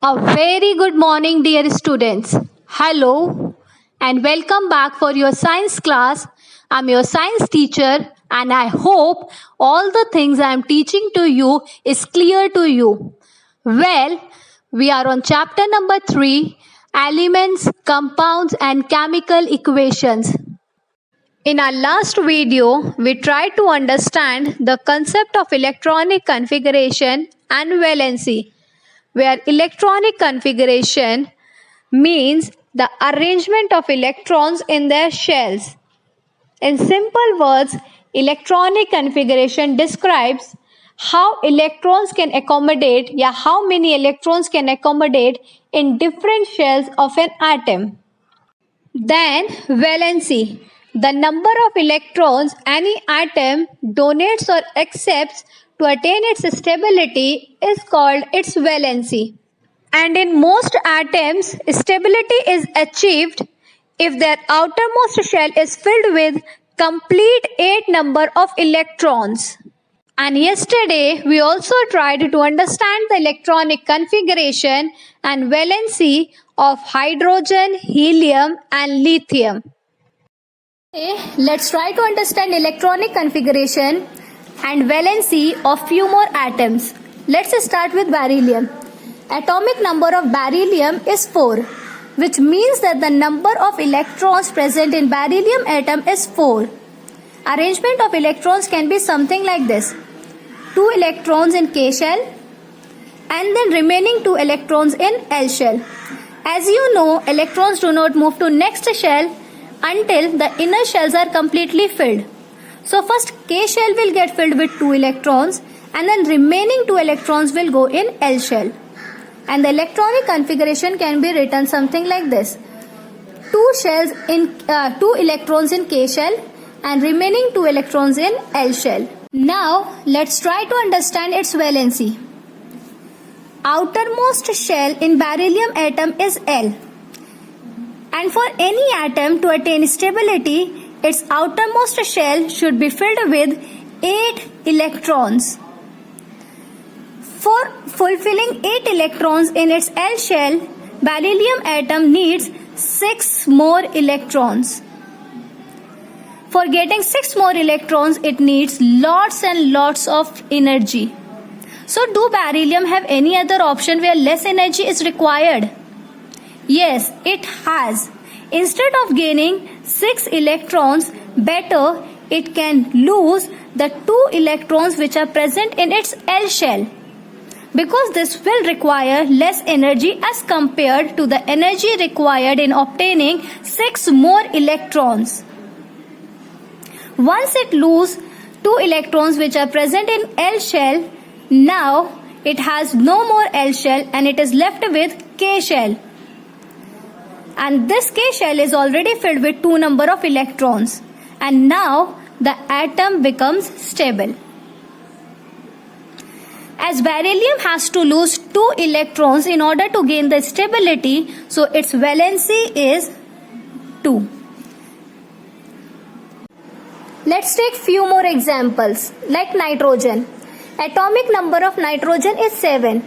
A very good morning, dear students. Hello and welcome back for your science class. I'm your science teacher and I hope all the things I am teaching to you is clear to you. Well, we are on chapter number 3, Elements, Compounds and Chemical Equations. In our last video, we tried to understand the concept of electronic configuration and valency, where electronic configuration means the arrangement of electrons in their shells. In simple words, electronic configuration describes how electrons can accommodate, how many electrons can accommodate in different shells of an atom. Then valency, the number of electrons any atom donates or accepts to attain its stability is called its valency. And in most atoms, stability is achieved if their outermost shell is filled with complete 8 number of electrons. And yesterday, we also tried to understand the electronic configuration and valency of hydrogen, helium, and lithium. Okay, let's try to understand electronic configuration and valency of few more atoms. Let's start with beryllium. Atomic number of beryllium is 4, which means that the number of electrons present in beryllium atom is 4. Arrangement of electrons can be something like this: 2 electrons in K shell and then remaining 2 electrons in L shell. As you know, electrons do not move to next shell until the inner shells are completely filled. So first K shell will get filled with 2 electrons and then remaining 2 electrons will go in L shell. And the electronic configuration can be written something like this: 2 electrons in K shell and remaining 2 electrons in L shell. Now let's try to understand its valency. Outermost shell in beryllium atom is L. And for any atom to attain stability, its outermost shell should be filled with 8 electrons. For fulfilling 8 electrons in its L shell, beryllium atom needs 6 more electrons. For getting 6 more electrons, it needs lots and lots of energy. So, do beryllium have any other option where less energy is required? Yes, it has. Instead of gaining 6 electrons, better it can lose the 2 electrons which are present in its L shell, because this will require less energy as compared to the energy required in obtaining 6 more electrons. Once it loses 2 electrons which are present in L shell, now it has no more L shell and it is left with K shell. And this K shell is already filled with 2 number of electrons. And now the atom becomes stable. As beryllium has to lose 2 electrons in order to gain the stability, so its valency is 2. Let's take few more examples, like nitrogen. Atomic number of nitrogen is 7.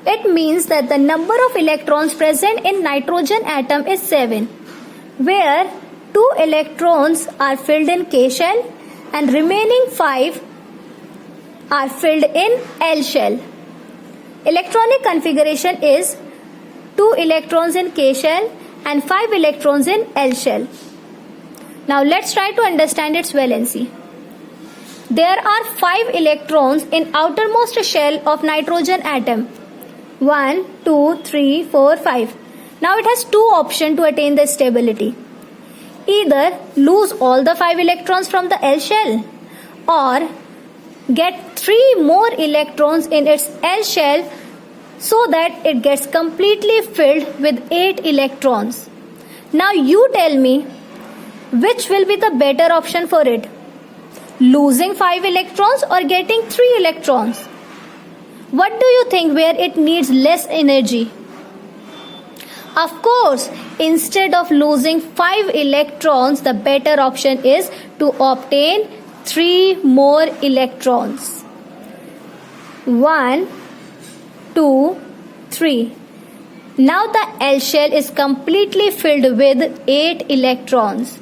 It means that the number of electrons present in nitrogen atom is 7, where 2 electrons are filled in K shell and remaining 5 are filled in L shell. Electronic configuration is 2 electrons in K shell and 5 electrons in L shell. Now let's try to understand its valency. There are 5 electrons in outermost shell of nitrogen atom. 1, 2, 3, 4, 5. Now it has 2 options to attain the stability. Either lose all the 5 electrons from the L shell or get 3 more electrons in its L shell so that it gets completely filled with 8 electrons. Now you tell me, which will be the better option for it? Losing 5 electrons or getting 3 electrons? What do you think where it needs less energy? Of course, instead of losing 5 electrons, the better option is to obtain 3 more electrons. 1, 2, 3. Now the L shell is completely filled with 8 electrons.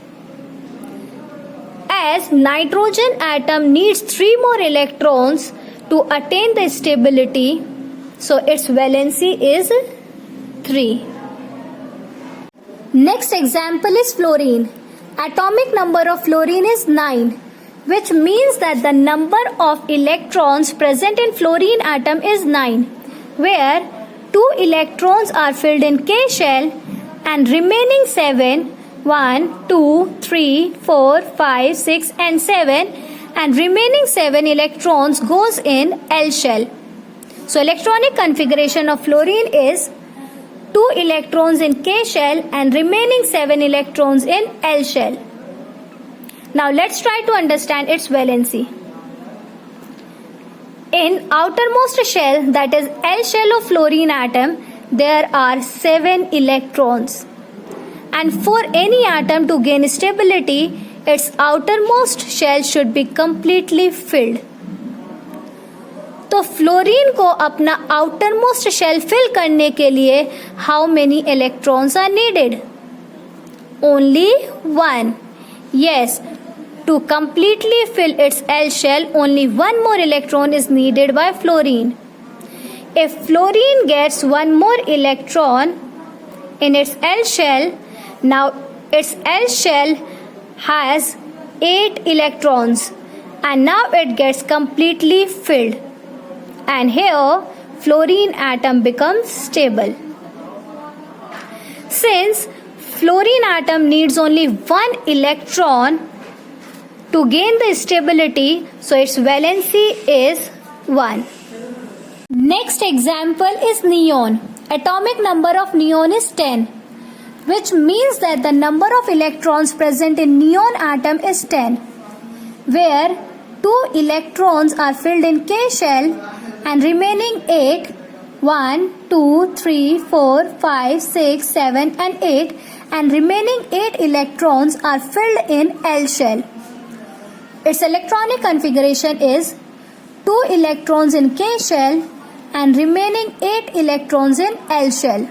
As nitrogen atom needs 3 more electrons to attain the stability, so its valency is 3. Next example is fluorine. Atomic number of fluorine is 9, which means that the number of electrons present in fluorine atom is 9, where 2 electrons are filled in K shell and remaining 7, 1, 2, 3, 4, 5, 6 and 7, and remaining 7 electrons goes in L shell. So electronic configuration of fluorine is 2 electrons in K shell and remaining 7 electrons in L shell. Now let's try to understand its valency. In outermost shell, that is L shell of fluorine atom, there are 7 electrons. And for any atom to gain stability, its outermost shell should be completely filled. तो fluorine को अपना outermost shell fill करने के लिए how many electrons are needed? Only 1. Yes, to completely fill its L shell, only 1 more electron is needed by fluorine. If fluorine gets 1 more electron in its L shell, now its L shell has 8 electrons and now it gets completely filled. And here fluorine atom becomes stable. Since fluorine atom needs only 1 electron to gain the stability, so its valency is 1. Next example is neon. Atomic number of neon is 10, which means that the number of electrons present in neon atom is 10, where 2 electrons are filled in K shell and remaining 8, 1, 2, 3, 4, 5, 6, 7 and 8, and remaining 8 electrons are filled in L shell. Its electronic configuration is 2 electrons in K shell and remaining 8 electrons in L shell.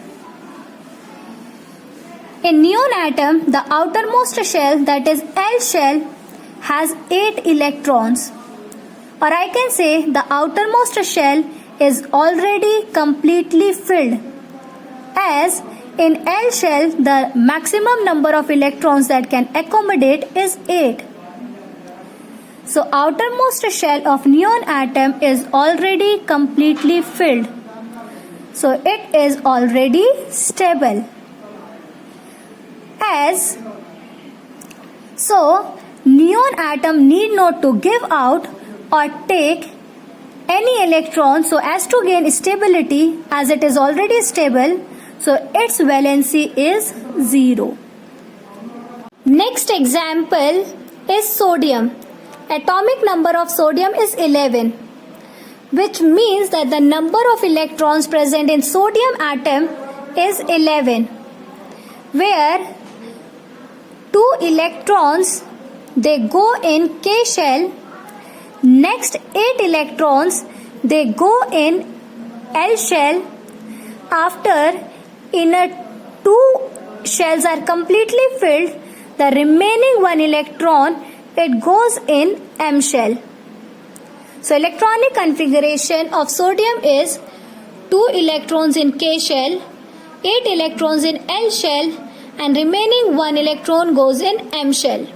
In neon atom, the outermost shell, that is L shell, has 8 electrons. Or I can say the outermost shell is already completely filled, as in L shell the maximum number of electrons that can accommodate is 8. So outermost shell of neon atom is already completely filled. So it is already stable. So neon atom need not to give out or take any electron so as to gain stability, as it is already stable, so its valency is 0. Next example is sodium. Atomic number of sodium is 11, which means that the number of electrons present in sodium atom is 11, where 2 electrons they go in K shell. Next 8 electrons they go in L shell. After inner 2 shells are completely filled, the remaining 1 electron it goes in M shell. So electronic configuration of sodium is 2 electrons in K shell, 8 electrons in L shell, and remaining 1 electron goes in M shell.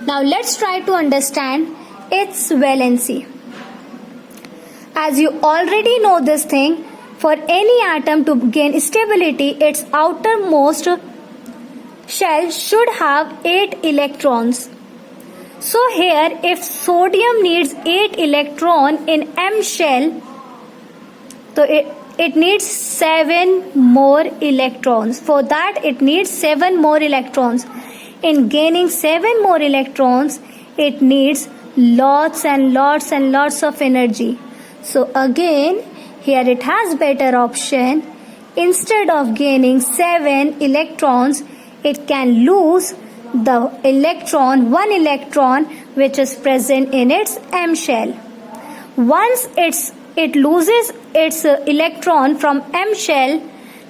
Now let's try to understand its valency. As you already know this thing, for any atom to gain stability, its outermost shell should have 8 electrons. So here if sodium needs 8 electron in M shell, so it needs 7 more electrons. For that it needs 7 more electrons. In gaining 7 more electrons, it needs lots and lots and lots of energy. So again here it has better option. Instead of gaining 7 electrons, it can lose the electron, 1 electron which is present in its M shell. Once it loses its electron from M shell.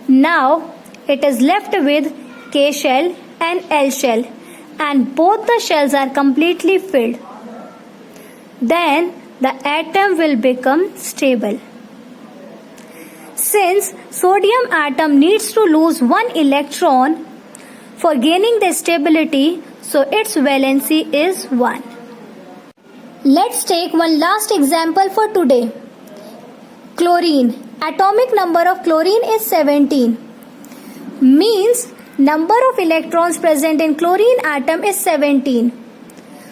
Now it is left with K shell and L shell, and both the shells are completely filled. Then the atom will become stable. Since sodium atom needs to lose one electron for gaining the stability, so its valency is 1. Let's take one last example for today. Chlorine. Atomic number of chlorine is 17. Means number of electrons present in chlorine atom is 17.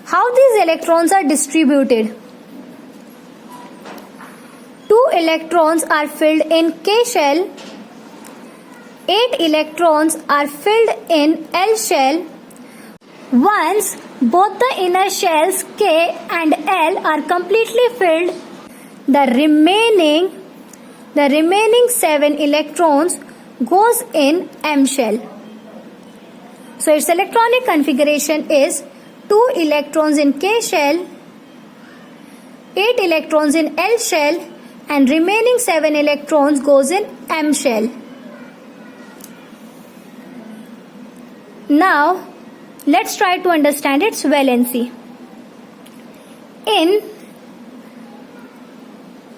How these electrons are distributed? 2 electrons are filled in K shell, 8 electrons are filled in L shell. Once both the inner shells K and L are completely filled, the remaining 7 electrons goes in M shell. So its electronic configuration is 2 electrons in K shell, 8 electrons in L shell, and remaining 7 electrons goes in M shell. Now let's try to understand its valency. In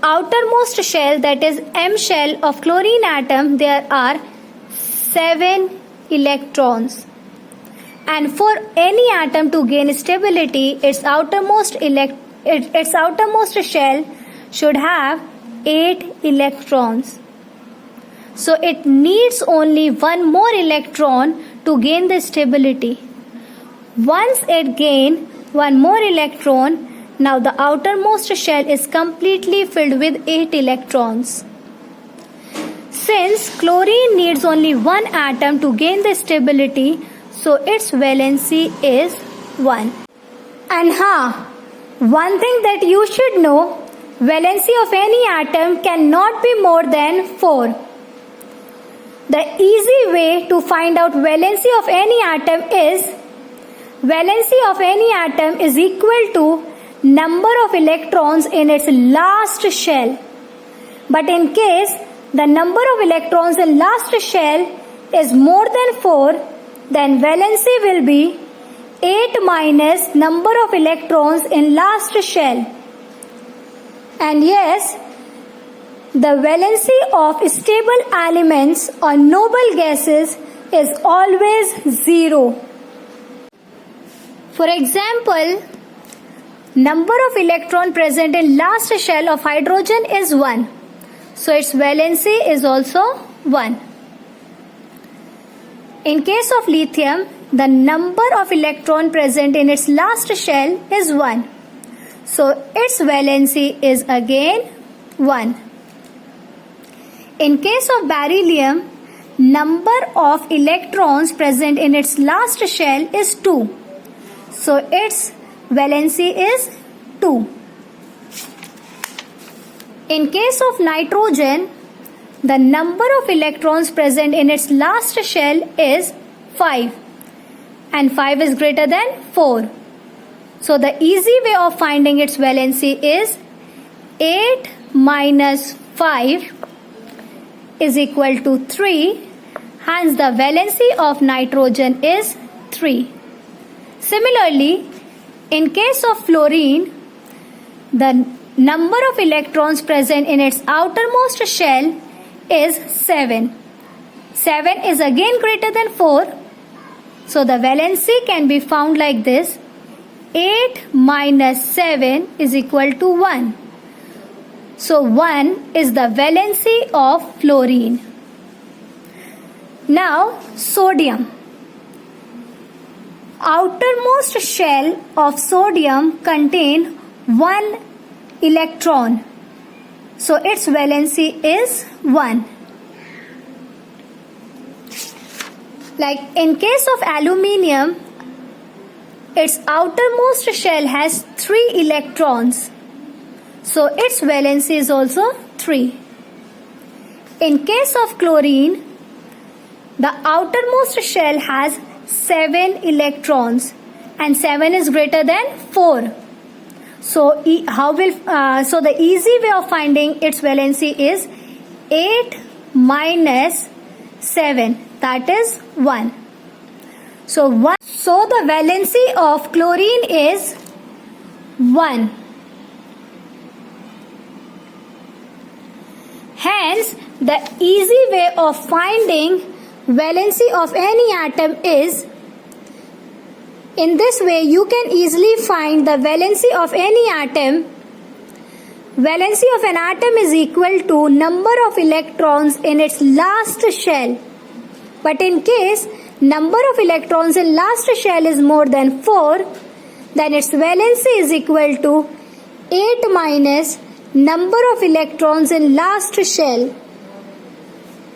outermost shell, that is M shell of chlorine atom, there are 7 electrons. And for any atom to gain stability, its outermost shell should have 8 electrons. So it needs only one more electron to gain the stability. Once it gains one more electron, now the outermost shell is completely filled with 8 electrons. Since chlorine needs only one atom to gain the stability, so its valency is 1. And one thing that you should know, valency of any atom cannot be more than 4. The easy way to find out valency of any atom is valency of any atom is equal to number of electrons in its last shell. But in case the number of electrons in last shell is more than 4, then valency will be 8 minus number of electrons in last shell. And yes, the valency of stable elements or noble gases is always 0. For example, number of electron present in last shell of hydrogen is 1. So its valency is also 1. In case of lithium, the number of electron present in its last shell is 1. So its valency is again 1. In case of beryllium, number of electrons present in its last shell is 2. So its valency is 2. In case of nitrogen, the number of electrons present in its last shell is 5. And 5 is greater than 4. So the easy way of finding its valency is 8 minus 5 is equal to 3. Hence the valency of nitrogen is 3. Similarly, in case of fluorine, the number of electrons present in its outermost shell is 7. 7 is again greater than 4. So the valency can be found like this. 8 minus 7 is equal to 1. So 1 is the valency of fluorine. Now sodium. Outermost shell of sodium contain 1 electron. So its valency is 1. Like in case of aluminium, its outermost shell has 3 electrons. So its valency is also 3. In case of chlorine, the outermost shell has 7 electrons and 7 is greater than 4. So the easy way of finding its valency is 8 minus 7, that is 1. So the valency of chlorine is 1. Hence, the easy way of finding valency of any atom is, in this way you can easily find the valency of any atom. Valency of an atom is equal to number of electrons in its last shell. But in case number of electrons in last shell is more than 4, then its valency is equal to 8 minus number of electrons in last shell.